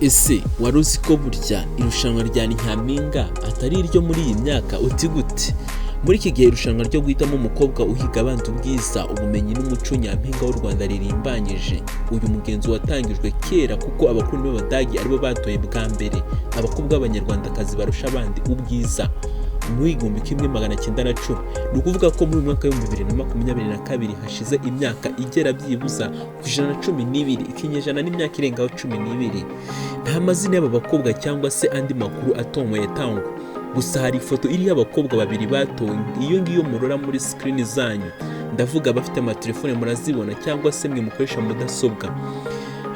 Ese wari uzi ko burya irushanwa rya Nyampinga atari iryo muri iyi myaka? Uti gute? Muri iki gihe irushanwa ryo guhitamo umukobwa uhiga abandi ubwiza, ubumenyi n'umuco Nyampinga w'u Rwanda ririmbanyije. Uyu mugenzo watangijwe kera kuko abakurambere b'Abadage aribo batoye bwa mbere abakobwa b'Abanyarwandakazi barusha abandi ubwiza mu 1910. Ni ukuvuga ko muri mwaka wa 2022 hashize imyaka igera byibuza ku 112, ikinyejana n'imyaka irengaho 12. Nta mazina y'aba bakobwa cyangwa se andi makuru atomoye yatangwa. Gusa hari ifoto iriho abakobwa babiri batowe, iyo ngiyo murora muri screen zanyu. Ndavuga bafite amatelefone murazibona cyangwa se mwe mukoresha mudasobwa.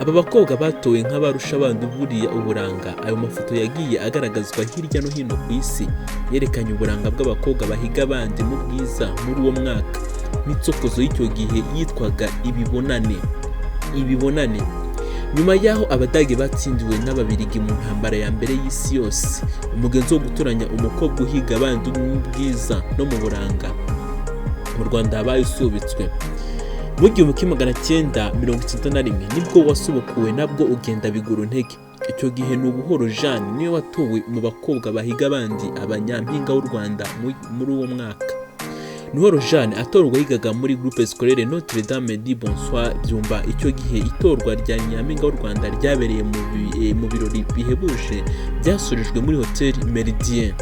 Aba bakobwa batowe nk'abarusha abandi buriya uburanga. Ayo mafoto yagiye agaragazwa hirya no hino ku isi, yerekanye uburanga bw'abakobwa bahiga abandi mu bwiza muri uwo mwaka. N'itsokozo y'icyo gihe yitwaga ibibonane. Nyuma yaho Abadage batsindiwe n'Ababiligi mu ntambara ya mbere y'isi yose, umugenzo wo guturanya umukobwa uhiga abandi mu bwiza no mu buranga mu Rwanda habaye usubitswe. Mu 1991 nibwo wasubukuwe, nabwo ugenda biguru ntege. Icyo gihe Nubuhoro Jeanne niwe watowe mu bakobwa bahiga abandi abanyampinga w'u Rwanda muri uwo mwaka. Nubuhoro Jeanne atorwa yigaga muri groupe scolaire Notre Dame du Bonsoir Byumba. Icyo gihe itorwa rya Nyampinga w'u Rwanda ryabereye mu birori bihebuje byasurijwe muri Hotel Meridien.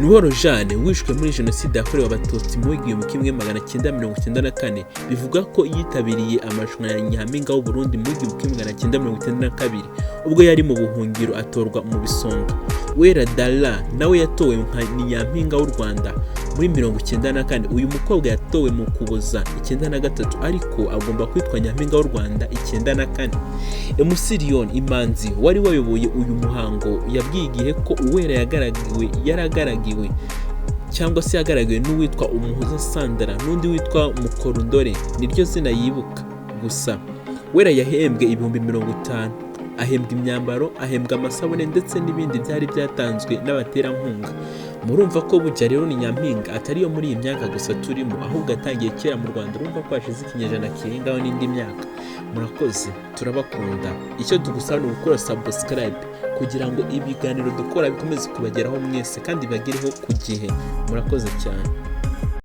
Nubuhoro Jeanne wishwe muri Jenoside yakorewe Abatutsi mu 1994. Bivuga ko yitabiriye amarushanwa ya Nyampinga w'u Burundi mu 1992 ubwo yari mu buhungiro atorwa mu bisonga. Wera Dara nawe yatowe nka Nyampinga w'u Rwanda muri 1994. Uyu mukobwa yatowe mu Kuboza 1993, ariko agomba kwitwa Nyampinga w'u Rwanda 1994. Emusirion Imanzi wari wayoboye uyu muhango yabwiye igihe ko Uwera yaragaragiwe cyangwa se yagaragawe n'uwitwa Umuhoza Sandra n'undi witwa Mukorundore, niryo zina yibuka. Gusa Wera yahembwe 50,000, ahembwa imyambaro, ahembwa amasabune ndetse n'ibindi byari byatanzwe n'abaterankunga. Murumva ko burya rero ni Nyampinga atari yo muri iyi myaka gusa turimo, ahubwo atangiye kera mu Rwanda. Urumva ko hashize ikinyejana kirengaho n'indi myaka. Murakoze, turabakunda. Icyo tugusaba ni gukora subscribe kugira ngo ibiganiro dukora bikomeze kubageraho mwese kandi bagereho ku gihe. Murakoze cyane.